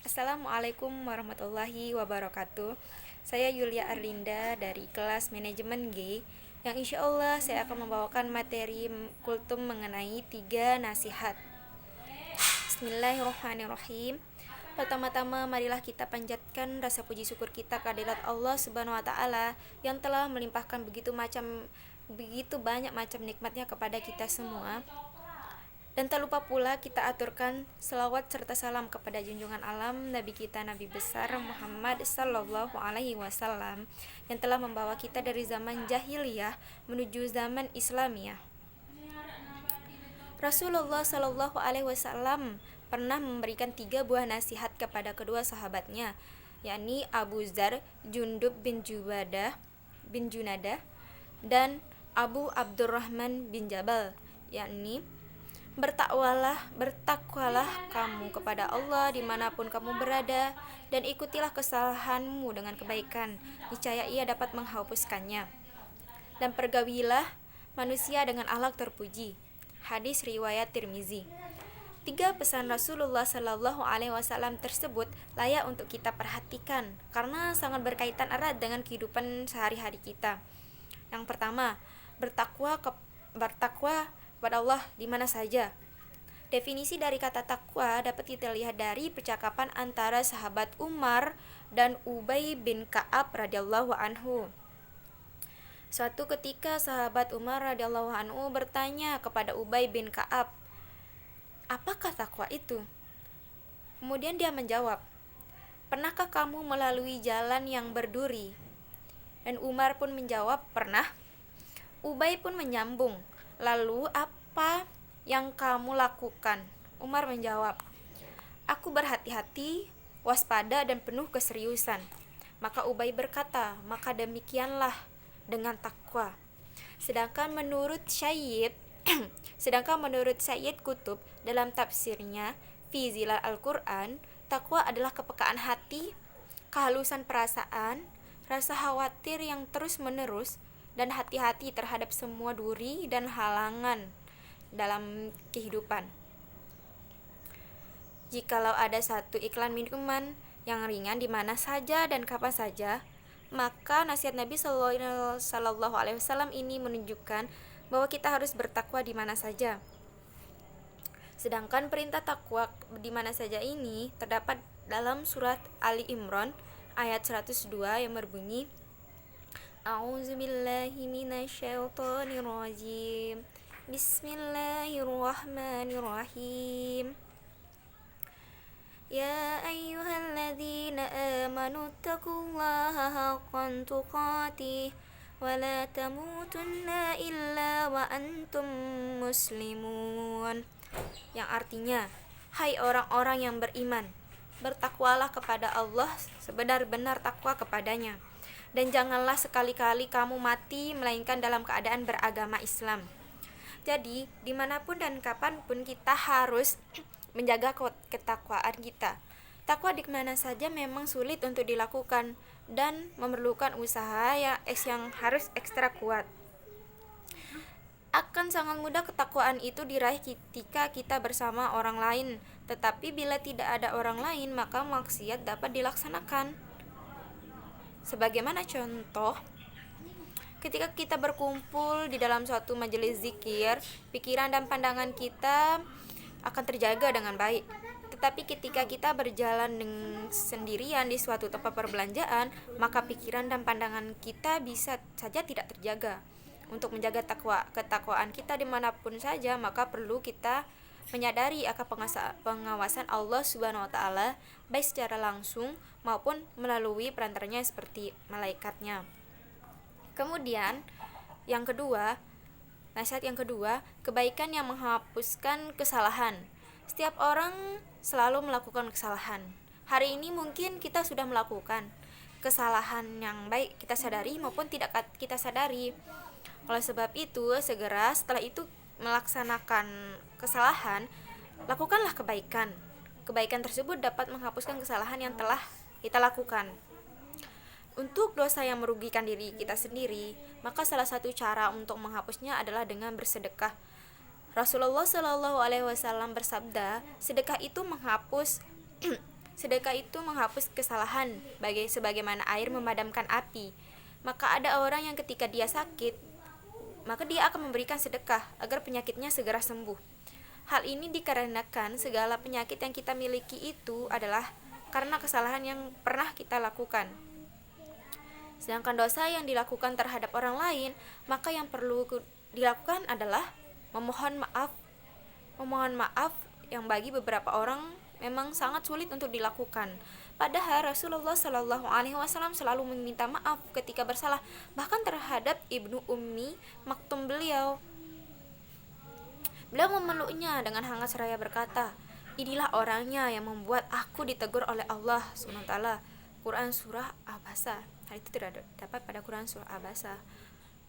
Assalamualaikum warahmatullahi wabarakatuh. Saya Yulia Arlinda dari kelas manajemen G, yang insya Allah saya akan membawakan materi kultum mengenai 3 nasihat. Bismillahirrahmanirrahim. Pertama-tama marilah kita panjatkan rasa puji syukur kita kehadirat Allah Subhanahu wa taala yang telah melimpahkan begitu banyak macam nikmatnya kepada kita semua. Dan tak lupa pula kita aturkan selawat serta salam kepada junjungan alam Nabi kita, Nabi besar Muhammad Sallallahu Alaihi Wasallam, yang telah membawa kita dari zaman jahiliyah menuju zaman Islamiyah. Rasulullah Sallallahu Alaihi Wasallam pernah memberikan 3 buah nasihat kepada kedua sahabatnya, yakni Abu Dzar, Jundub bin Junadah, dan Abu Abdurrahman bin Jabal, yakni bertakwalah kamu kepada Allah dimanapun kamu berada, dan ikutilah kesalahanmu dengan kebaikan, niscaya ia dapat menghapuskannya. Dan pergaulilah manusia dengan akhlak terpuji. Hadis riwayat Tirmizi. 3 pesan Rasulullah Sallallahu Alaihi Wasallam tersebut layak untuk kita perhatikan karena sangat berkaitan erat dengan kehidupan sehari-hari kita. Yang pertama, bertakwa kepada Allah di mana saja. Definisi dari kata takwa dapat kita lihat dari percakapan antara sahabat Umar dan Ubay bin Ka'ab radhiyallahu anhu. Suatu ketika sahabat Umar radhiyallahu anhu bertanya kepada Ubay bin Ka'ab, "Apakah takwa itu?" Kemudian dia menjawab, "Pernahkah kamu melalui jalan yang berduri?" Dan Umar pun menjawab, "Pernah." Ubay pun menyambung, "Lalu apa yang kamu lakukan?" Umar menjawab, "Aku berhati-hati, waspada dan penuh keseriusan." Maka Ubay berkata, "Maka demikianlah dengan takwa." Sedangkan menurut Sayyid Qutb dalam tafsirnya Fi Zilal Al-Quran, takwa adalah kepekaan hati, kehalusan perasaan, rasa khawatir yang terus-menerus, dan hati-hati terhadap semua duri dan halangan dalam kehidupan. Jikalau ada satu iklan minuman yang ringan di mana saja dan kapan saja, maka nasihat Nabi Sallallahu Alaihi Wasallam ini menunjukkan bahwa kita harus bertakwa di mana saja. Sedangkan perintah takwa di mana saja ini terdapat dalam surat Ali Imran ayat 102 yang berbunyi, A'udzubillahi minasyaitonirrajim. Bismillahirrahmanirrahim. Ya ayyuhalladzina amanu taqullaha haqqan tuqatih wa la tamutunna illa wa antum muslimun. Yang artinya, hai orang-orang yang beriman, bertakwalah kepada Allah sebenar-benar takwa kepadanya, dan janganlah sekali-kali kamu mati melainkan dalam keadaan beragama Islam. Jadi, dimanapun dan kapanpun kita harus menjaga ketakwaan kita. Takwa di mana saja memang sulit untuk dilakukan dan memerlukan usaha yang harus ekstra kuat. Akan sangat mudah ketakwaan itu diraih ketika kita bersama orang lain, tetapi bila tidak ada orang lain, maka maksiat dapat dilaksanakan. Sebagaimana contoh, ketika kita berkumpul di dalam suatu majelis zikir, pikiran dan pandangan kita akan terjaga dengan baik. Tetapi ketika kita berjalan sendirian di suatu tempat perbelanjaan, maka pikiran dan pandangan kita bisa saja tidak terjaga. Untuk menjaga ketakwaan kita dimanapun saja, maka perlu kita menyadari akan pengawasan Allah Subhanahu wa taala, baik secara langsung maupun melalui perantaranya seperti malaikatnya. Kemudian nasihat yang kedua, kebaikan yang menghapuskan kesalahan. Setiap orang selalu melakukan kesalahan. Hari ini mungkin kita sudah melakukan kesalahan yang baik kita sadari maupun tidak kita sadari. Oleh sebab itu, segera setelah itu melaksanakan kesalahan, lakukanlah kebaikan. Kebaikan tersebut dapat menghapuskan kesalahan yang telah kita lakukan. Untuk dosa yang merugikan diri kita sendiri, maka salah satu cara untuk menghapusnya adalah dengan bersedekah. Rasulullah Shallallahu Alaihi Wasallam bersabda, sedekah itu menghapus Sedekah itu menghapus kesalahan, sebagaimana air memadamkan api. Maka ada orang yang ketika dia sakit, maka dia akan memberikan sedekah agar penyakitnya segera sembuh. Hal ini dikarenakan segala penyakit yang kita miliki itu adalah karena kesalahan yang pernah kita lakukan. Sedangkan dosa yang dilakukan terhadap orang lain, maka yang perlu dilakukan adalah memohon maaf. Memohon maaf yang bagi beberapa orang memang sangat sulit untuk dilakukan. Padahal Rasulullah Shallallahu Alaihi Wasallam selalu meminta maaf ketika bersalah, bahkan terhadap Ibnu Ummi Maktum beliau. Beliau memeluknya dengan hangat seraya berkata, "Inilah orangnya yang membuat aku ditegur oleh Allah SWT." Quran Surah Abasa. Hal itu terdapat pada Quran Surah Abasa.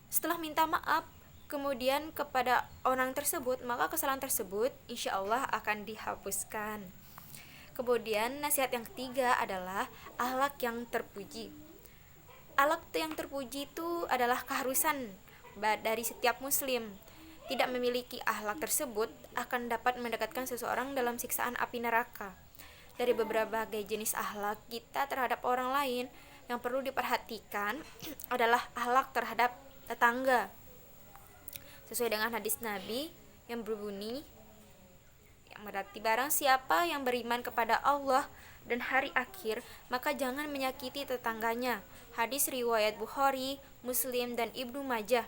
Setelah minta maaf kemudian kepada orang tersebut, maka kesalahan tersebut insya Allah akan dihapuskan. Kemudian nasihat yang ketiga adalah akhlak yang terpuji. Akhlak yang terpuji itu adalah keharusan dari setiap muslim. Tidak memiliki akhlak tersebut akan dapat mendekatkan seseorang dalam siksaan api neraka. Dari beberapa jenis akhlak kita terhadap orang lain yang perlu diperhatikan adalah akhlak terhadap tetangga. Sesuai dengan hadis Nabi yang berbunyi, yang berarti barang siapa yang beriman kepada Allah dan hari akhir, maka jangan menyakiti tetangganya. Hadis riwayat Bukhari, Muslim, dan Ibnu Majah.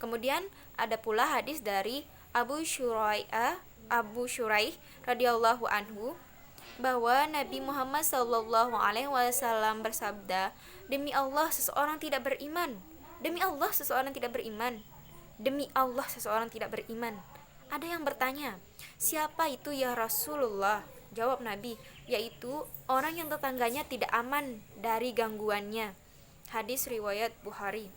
Kemudian ada pula hadis dari Abu Syuraih radhiyallahu anhu bahwa Nabi Muhammad sallallahu alaihi wasallam bersabda, "Demi Allah seseorang tidak beriman. Demi Allah seseorang tidak beriman. Demi Allah seseorang tidak beriman." Ada yang bertanya, "Siapa itu ya Rasulullah?" Jawab Nabi, "Yaitu orang yang tetangganya tidak aman dari gangguannya." Hadis riwayat Bukhari.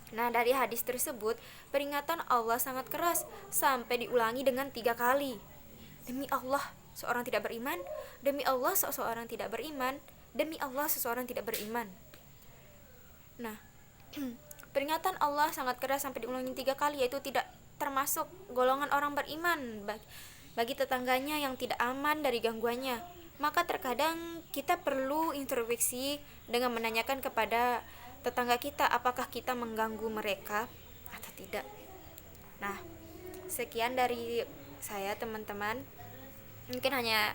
Nah, dari hadis tersebut, peringatan Allah sangat keras sampai diulangi dengan 3 kali. Demi Allah seorang tidak beriman, demi Allah seseorang tidak beriman, demi Allah seseorang tidak beriman. Nah, peringatan Allah sangat keras sampai diulangi 3 kali, yaitu tidak termasuk golongan orang beriman bagi tetangganya yang tidak aman dari gangguannya. Maka terkadang kita perlu introspeksi dengan menanyakan kepada tetangga kita apakah kita mengganggu mereka atau tidak. Nah, sekian dari saya teman-teman. Mungkin hanya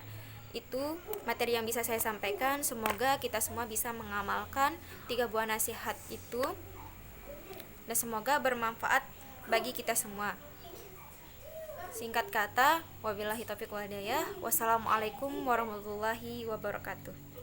itu materi yang bisa saya sampaikan. Semoga kita semua bisa mengamalkan 3 buah nasihat itu dan semoga bermanfaat bagi kita semua. Singkat kata, wabillahi taufiq wal hidayah. Wassalamualaikum warahmatullahi wabarakatuh.